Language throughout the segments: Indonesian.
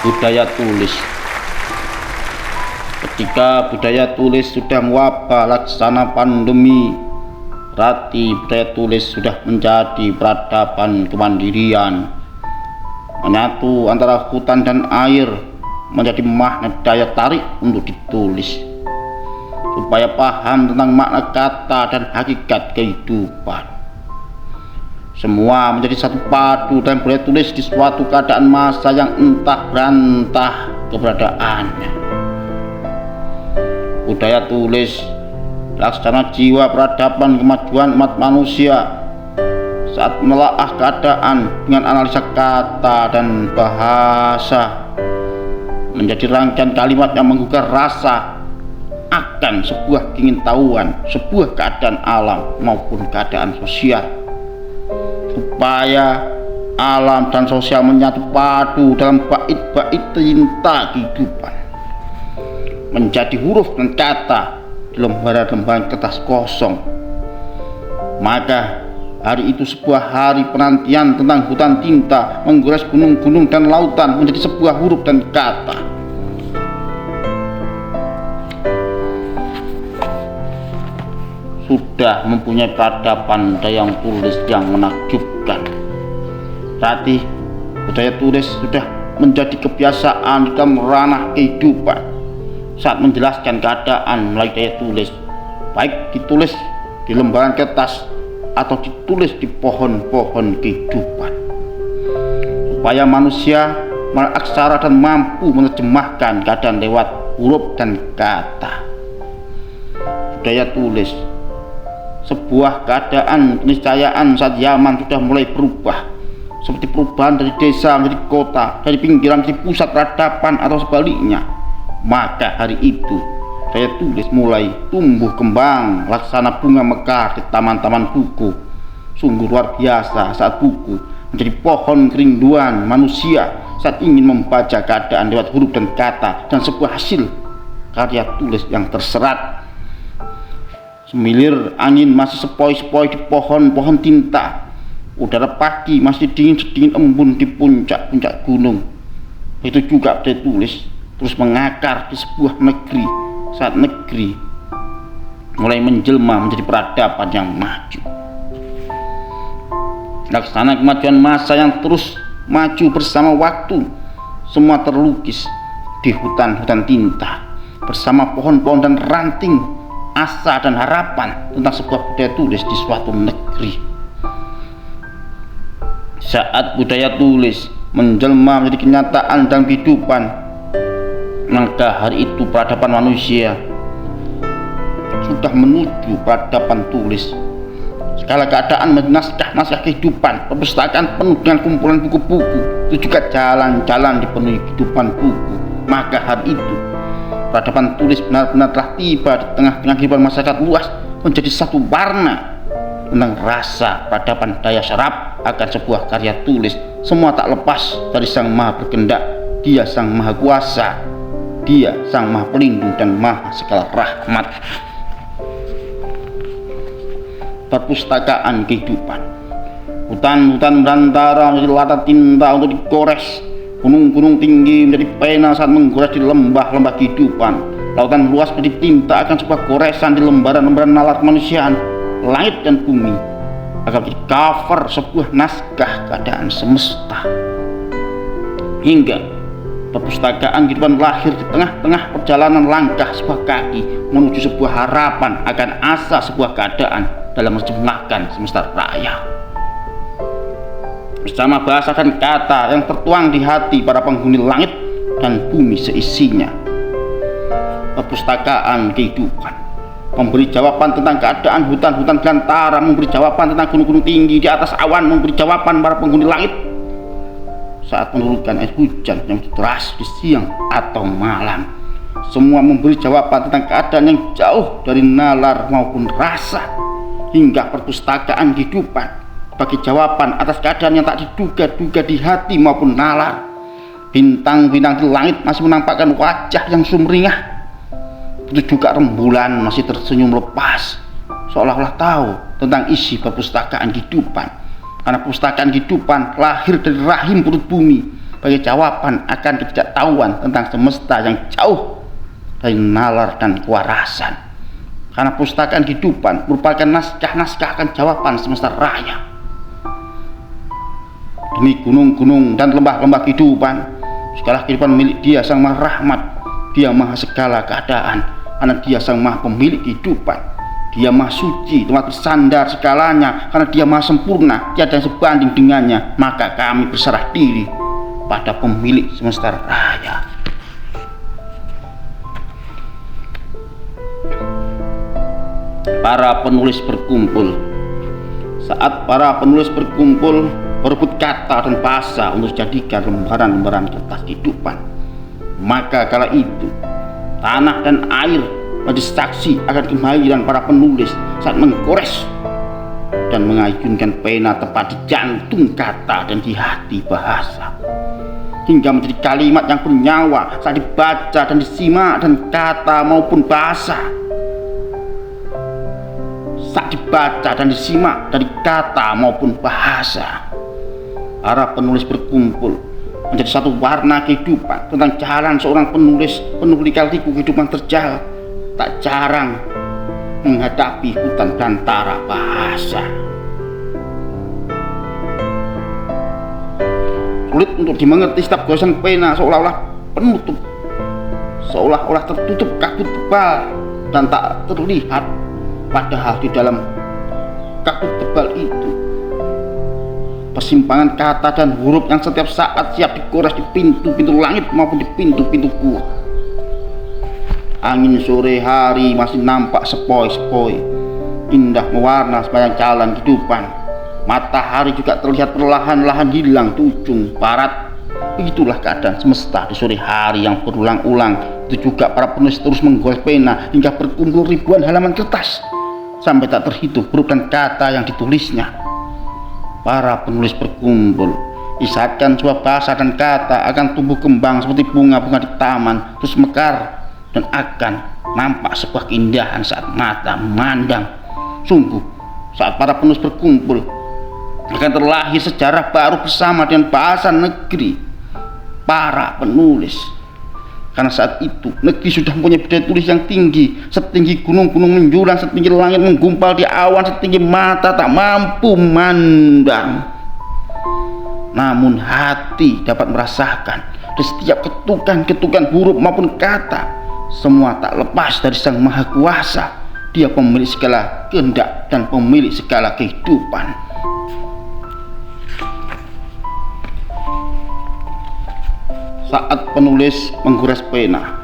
Budaya tulis. Ketika budaya tulis sudah mewabah laksana pandemi, berarti budaya tulis sudah menjadi peradaban kemandirian, menyatu antara hutan dan air, menjadi magnet daya tarik untuk ditulis, supaya paham tentang makna kata dan hakikat kehidupan. Semua menjadi satu padu dan budaya tulis di suatu keadaan masa yang entah berantah keberadaannya. Budaya tulis laksana jiwa peradaban kemajuan umat manusia saat menelaah keadaan dengan analisa kata dan bahasa, menjadi rangkaian kalimat yang menggugah rasa akan sebuah keingintahuan, sebuah keadaan alam maupun keadaan sosial, supaya alam dan sosial menyatu padu dalam bait-bait tinta kehidupan, menjadi huruf dan kata di lembaran-lembaran kertas kosong. Maka hari itu sebuah hari penantian tentang hutan tinta menggores gunung-gunung dan lautan menjadi sebuah huruf dan kata. Sudah mempunyai peradaban daya tulis yang menakjubkan. Berarti budaya tulis sudah menjadi kebiasaan dalam ranah kehidupan. Saat menjelaskan keadaan melalui daya tulis, baik ditulis di lembaran kertas atau ditulis di pohon-pohon kehidupan, supaya manusia meraksara dan mampu menerjemahkan keadaan lewat huruf dan kata. Budaya tulis sebuah keadaan keniscayaan saat zaman sudah mulai berubah, seperti perubahan dari desa menjadi kota, dari pinggiran menjadi pusat peradaban atau sebaliknya. Maka hari itu daya tulis mulai tumbuh kembang laksana bunga mekar di taman-taman buku. Sungguh luar biasa saat buku menjadi pohon kerinduan manusia saat ingin membaca keadaan lewat huruf dan kata, dan sebuah hasil karya tulis yang terserat. Semilir angin masih sepoi-sepoi di pohon-pohon tinta. Udara pagi masih dingin-sedingin embun di puncak-puncak gunung. Itu juga budaya tulis terus mengakar di sebuah negeri saat negeri mulai menjelma menjadi peradaban yang maju. Laksana kemajuan masa yang terus maju bersama waktu, semua terlukis di hutan-hutan tinta bersama pohon-pohon dan ranting asa dan harapan tentang sebuah budaya tulis di suatu negeri. Saat budaya tulis menjelma menjadi kenyataan dalam kehidupan, maka hari itu peradaban manusia sudah menuju peradaban tulis. Segala keadaan menjadi naskah-naskah kehidupan, perpustakaan penuh dengan kumpulan buku-buku, itu juga jalan-jalan dipenuhi kehidupan buku. Maka hari itu peradaban tulis benar-benar telah tiba di tengah-tengah kehidupan masyarakat luas, menjadi satu warna tentang rasa peradaban daya serap akan sebuah karya tulis. Semua tak lepas dari Sang Maha Berkehendak. Dia Sang Maha Kuasa, Dia Sang Maha Pelindung dan Maha Segala Rahmat. Perpustakaan kehidupan, hutan-hutan belantara menjadi latar tinta untuk digores, gunung-gunung tinggi menjadi pena saat menggores di lembah-lembah kehidupan, lautan luas menjadi tinta akan sebuah goresan di lembaran-lembaran nalar kemanusiaan. Langit dan bumi akan menjadi cover sebuah naskah keadaan semesta. Hingga perpustakaan kehidupan lahir di tengah-tengah perjalanan langkah sebuah kaki menuju sebuah harapan akan asa sebuah keadaan dalam menerjemahkan semesta raya bersama bahasa dan kata yang tertuang di hati para penghuni langit dan bumi seisinya. Perpustakaan kehidupan memberi jawaban tentang keadaan hutan-hutan belantara, memberi jawaban tentang gunung-gunung tinggi di atas awan, memberi jawaban para penghuni langit saat menurunkan air hujan yang deras di siang atau malam. Semua memberi jawaban tentang keadaan yang jauh dari nalar maupun rasa. Hingga perpustakaan kehidupan bagi jawaban atas keadaan yang tak diduga-duga di hati maupun nalar. Bintang-bintang di langit masih menampakkan wajah yang sumringah. Itu juga rembulan masih tersenyum lepas, seolah-olah tahu tentang isi perpustakaan kehidupan. Karena perpustakaan kehidupan lahir dari rahim perut bumi, sebagai jawaban akan ketidaktahuan tentang semesta yang jauh dari nalar dan kewarasan. Karena pustakaan kehidupan merupakan naskah-naskah akan jawaban semesta raya. Demi gunung-gunung dan lembah-lembah kehidupan, segala kehidupan milik Dia Sang Maha Rahmat. Dia Maha segala keadaan, karena Dia Sang Maha Pemilik kehidupan. Dia Maha Suci, tempat bersandar segalanya, karena Dia Maha Sempurna, tiada yang sebanding dengannya. Maka kami berserah diri pada Pemilik semesta raya. Para penulis berkumpul. Saat para penulis berkumpul, berebut kata dan bahasa untuk dijadikan lembaran-lembaran kertas kehidupan, maka kala itu tanah dan air menjadi saksi akan kemahiran para penulis saat menggores dan mengayunkan pena tepat di jantung kata dan di hati bahasa, hingga menjadi kalimat yang bernyawa saat dibaca dan disimak dan kata maupun bahasa. Saat dibaca dan disimak dari kata maupun bahasa, para penulis berkumpul menjadi satu warna kehidupan tentang jalan seorang penulis penuh lika-liku kehidupan terjal, tak jarang menghadapi hutan belantara bahasa. Sulit untuk dimengerti setiap goresan pena seolah-olah penutup, seolah-olah tertutup kabut tebal dan tak terlihat. Padahal di dalam kabut tebal itu persimpangan kata dan huruf yang setiap saat siap digores di pintu-pintu langit maupun di pintu-pintu gua. Angin sore hari masih nampak sepoi-sepoi, indah mewarna sepanjang jalan kehidupan. Matahari juga terlihat perlahan-lahan hilang di ujung barat. Begitulah keadaan semesta di sore hari yang berulang-ulang. Itu juga para penulis terus menggores pena hingga berkumpul ribuan halaman kertas, sampai tak terhitung huruf dan kata yang ditulisnya. Para penulis berkumpul, isyaratkan sebuah bahasa dan kata akan tumbuh kembang seperti bunga-bunga di taman, terus mekar dan akan nampak sebuah keindahan saat mata memandang. Sungguh, saat para penulis berkumpul akan terlahir sejarah baru bersama dengan bahasa negeri para penulis. Karena saat itu negeri sudah mempunyai budaya tulis yang tinggi, setinggi gunung-gunung menjulang, setinggi langit menggumpal di awan, setinggi mata tak mampu memandang. Namun hati dapat merasakan di setiap ketukan-ketukan huruf maupun kata, semua tak lepas dari Sang Maha Kuasa. Dia pemilik segala kehendak dan pemilik segala kehidupan. Saat penulis menggores pena,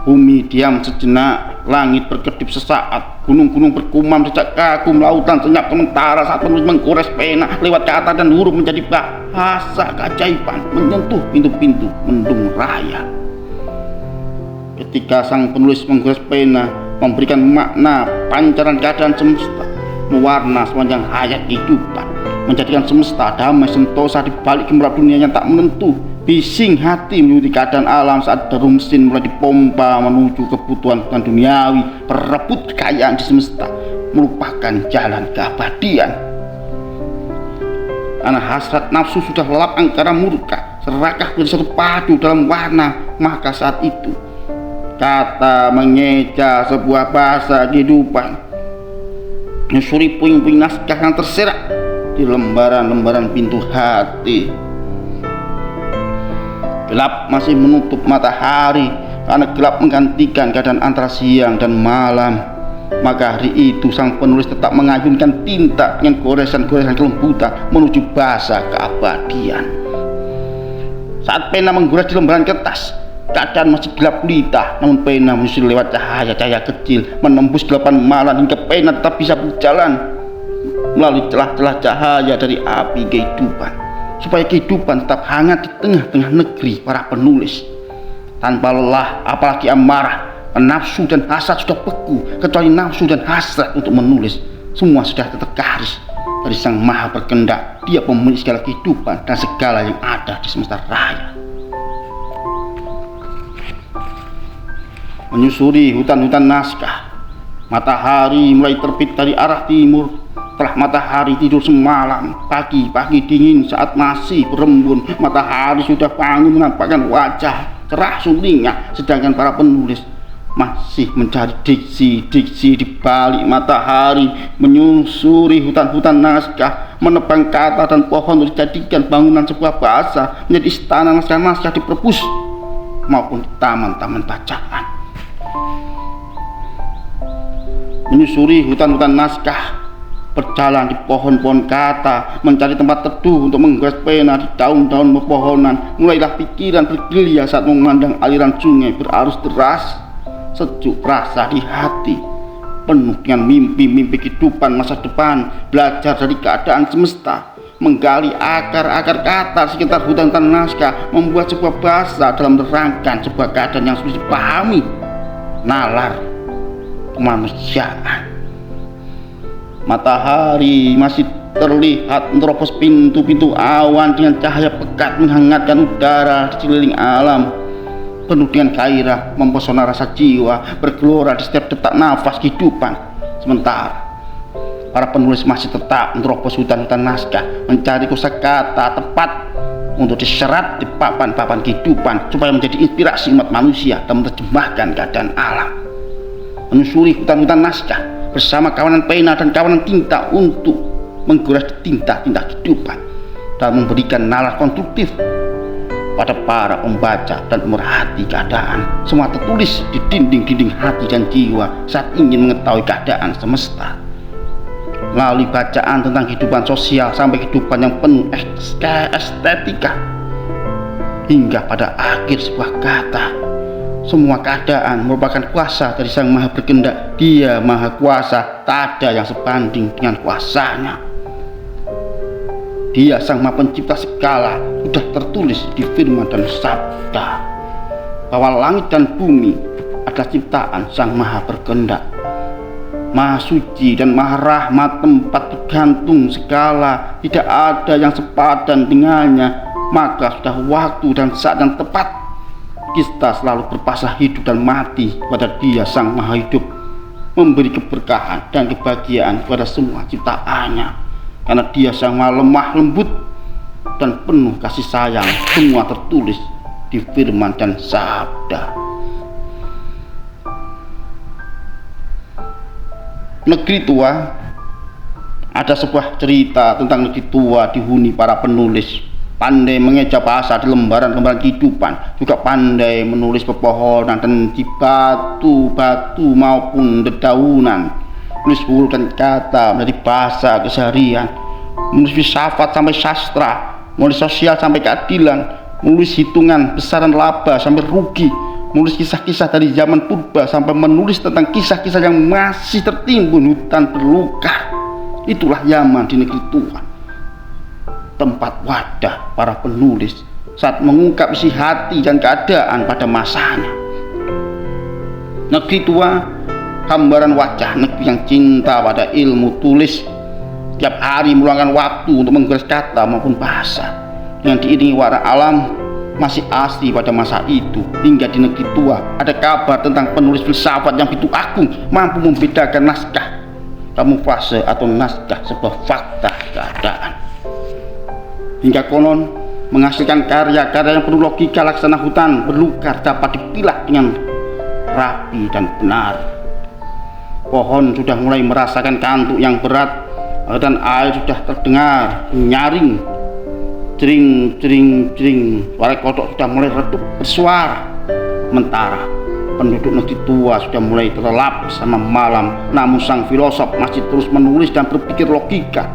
bumi diam sejenak, langit berkedip sesaat, gunung-gunung berkumam sejak kagum, lautan senyap sementara saat penulis menggores pena. Lewat kata dan huruf menjadi bahasa keajaiban, menyentuh pintu-pintu mendung raya. Ketika sang penulis menggores pena, memberikan makna pancaran keadaan semesta, mewarna sepanjang hayat kehidupan, menjadikan semesta damai sentosa di balik gemerlap dunia yang tak menentu. Bising hati menyelimuti keadaan alam saat jarum mesin mulai dipompa menuju kebutuhan duniawi, berebut kekayaan di semesta, melupakan jalan keabadian. Karena hasrat nafsu sudah lelap angkara murka, serakah menjadi satu padu dalam warna, maka saat itu kata mengeja sebuah bahasa kehidupan, menyusuri puing-puing naskah yang terserak di lembaran-lembaran pintu hati. Gelap masih menutup matahari, karena gelap menggantikan keadaan antara siang dan malam. Maka hari itu sang penulis tetap mengayunkan tinta dengan goresan-goresan kelembutan menuju bahasa keabadian. Saat pena menggores di lembaran kertas, keadaan masih gelap gulita, namun pena menyusuri lewat cahaya-cahaya kecil, menembus gelapan malam hingga pena tetap bisa berjalan melalui celah-celah cahaya dari api kehidupan, supaya kehidupan tetap hangat di tengah-tengah negeri para penulis. Tanpa lelah, apalagi amarah, nafsu dan hasrat sudah beku. Kecuali nafsu dan hasrat untuk menulis, semua sudah tergaris dari Sang Maha Berkehendak. Dia pemilik segala kehidupan dan segala yang ada di semesta raya. Menyusuri hutan-hutan naskah, matahari mulai terbit dari arah timur, Setelah matahari tidur semalam, pagi dingin saat masih berembun, matahari sudah bangun menampakkan wajah cerah sulingnya, sedangkan para penulis masih mencari diksi-diksi di balik matahari, menyusuri hutan-hutan naskah, menebang kata dan pohon untuk dijadikan bangunan sebuah bahasa, menjadi istana naskah-naskah di perpus maupun di taman-taman bacaan. Menyusuri hutan-hutan naskah, berjalan di pohon-pohon kata, mencari tempat teduh untuk menggoes pena di daun-daun pepohonan. Mulailah pikiran bergelia saat memandang aliran sungai berarus deras. Sejuk rasa di hati, penuh dengan mimpi-mimpi kehidupan masa depan, belajar dari keadaan semesta, menggali akar-akar kata sekitar hutan-hutan naskah, membuat sebuah bahasa dalam menerangkan sebuah keadaan yang sulit dipahami, nalar kemanusiaan. Matahari masih terlihat menerobos pintu-pintu awan dengan cahaya pekat menghangatkan udara di sekeliling alam, penuh dengan gairah, mempesona rasa jiwa, bergelora di setiap detak nafas kehidupan. Sementara para penulis masih tetap menerobos hutan-hutan naskah, mencari kosakata tepat untuk diserat di papan-papan kehidupan supaya menjadi inspirasi umat manusia dalam menerjemahkan keadaan alam. Menyusuri hutan-hutan naskah bersama kawanan pena dan kawanan tinta untuk menggores tinta-tinta kehidupan dan memberikan nalar konstruktif pada para pembaca dan pemerhati keadaan. Semua tertulis di dinding-dinding hati dan jiwa saat ingin mengetahui keadaan semesta. Melalui bacaan tentang kehidupan sosial sampai kehidupan yang penuh estetika, hingga pada akhir sebuah kata, semua keadaan merupakan kuasa dari Sang Maha Berkehendak. Dia Maha Kuasa, tak ada yang sebanding dengan kuasanya. Dia Sang Maha Pencipta segala, sudah tertulis di firman dan sabda bahwa langit dan bumi adalah ciptaan Sang Maha Berkehendak, Maha Suci dan Maha Rahmat, tempat bergantung segala, tidak ada yang sepadan dengannya. Maka sudah waktu dan saat yang tepat kita selalu berpasrah hidup dan mati kepada Dia Sang Maha Hidup, memberi keberkahan dan kebahagiaan kepada semua ciptaannya. Karena Dia Sang Maha Lemah Lembut dan penuh kasih sayang. Semua tertulis di firman dan sabda. Negeri tua, ada sebuah cerita tentang negeri tua dihuni para penulis. Pandai mengeja bahasa di lembaran-lembaran kehidupan, juga pandai menulis pepohonan dan di batu-batu maupun dedaunan, menulis huruf dan kata menjadi bahasa keseharian, menulis filsafat sampai sastra, menulis sosial sampai keadilan, menulis hitungan besar dan laba sampai rugi, menulis kisah-kisah dari zaman purba sampai menulis tentang kisah-kisah yang masih tertimbun hutan belukar. Itulah Yaman di negeri tua, tempat wadah para penulis saat mengungkap isi hati dan keadaan pada masanya. Negeri tua, gambaran wajah negeri yang cinta pada ilmu tulis, tiap hari meluangkan waktu untuk menggores kata maupun bahasa. Dengan diiringi warna alam masih asli pada masa itu, hingga di negeri tua ada kabar tentang penulis filsafat yang begitu agung, mampu membedakan naskah kamuflase atau naskah sebuah fakta keadaan, hingga konon menghasilkan karya-karya yang penuh logika laksana hutan belukar dapat dipilah dengan rapi dan benar. Pohon sudah mulai merasakan kantuk yang berat dan air sudah terdengar nyaring, jering jering jering. Suara kodok sudah mulai redup bersuara. Sementara penduduk negeri tua sudah mulai terlelap sama malam, namun sang filosof masih terus menulis dan berpikir logika,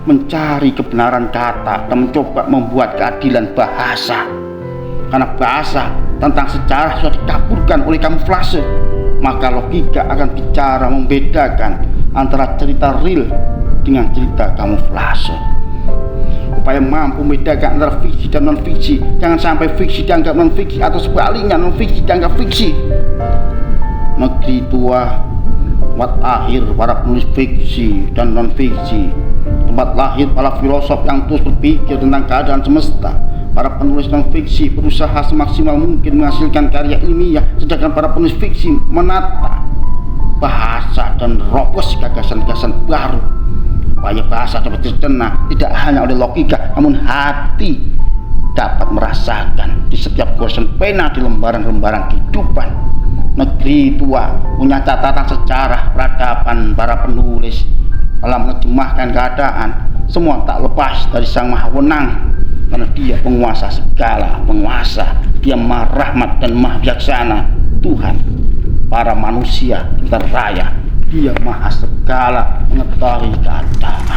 mencari kebenaran kata dan mencoba membuat keadilan bahasa. Karena bahasa tentang sejarah sudah dikaburkan oleh kamuflase, maka logika akan bicara membedakan antara cerita real dengan cerita kamuflase. Upaya mampu membedakan antara fiksi dan non-fiksi. Jangan sampai fiksi dianggap non-fiksi atau sebaliknya non-fiksi dianggap fiksi. Negeri tua, tempat akhir para penulis fiksi dan non-fiksi, tempat lahir para filosof yang terus berpikir tentang keadaan semesta. Para penulis non-fiksi berusaha semaksimal mungkin menghasilkan karya ilmiah, sedangkan para penulis fiksi menata bahasa dan ropos gagasan-gagasan baru supaya bahasa dapat dicerna tidak hanya oleh logika, namun hati dapat merasakan di setiap goresan pena di lembaran-lembaran kehidupan. Negeri tua punya catatan sejarah peradaban para penulis dalam menerjemahkan keadaan. Semua tak lepas dari Sang Maha Wenang, karena Dia penguasa segala penguasa. Dia Maha Rahmat dan Maha Bijaksana. Tuhan para manusia dan raya, Dia Maha segala mengetahui keadaan.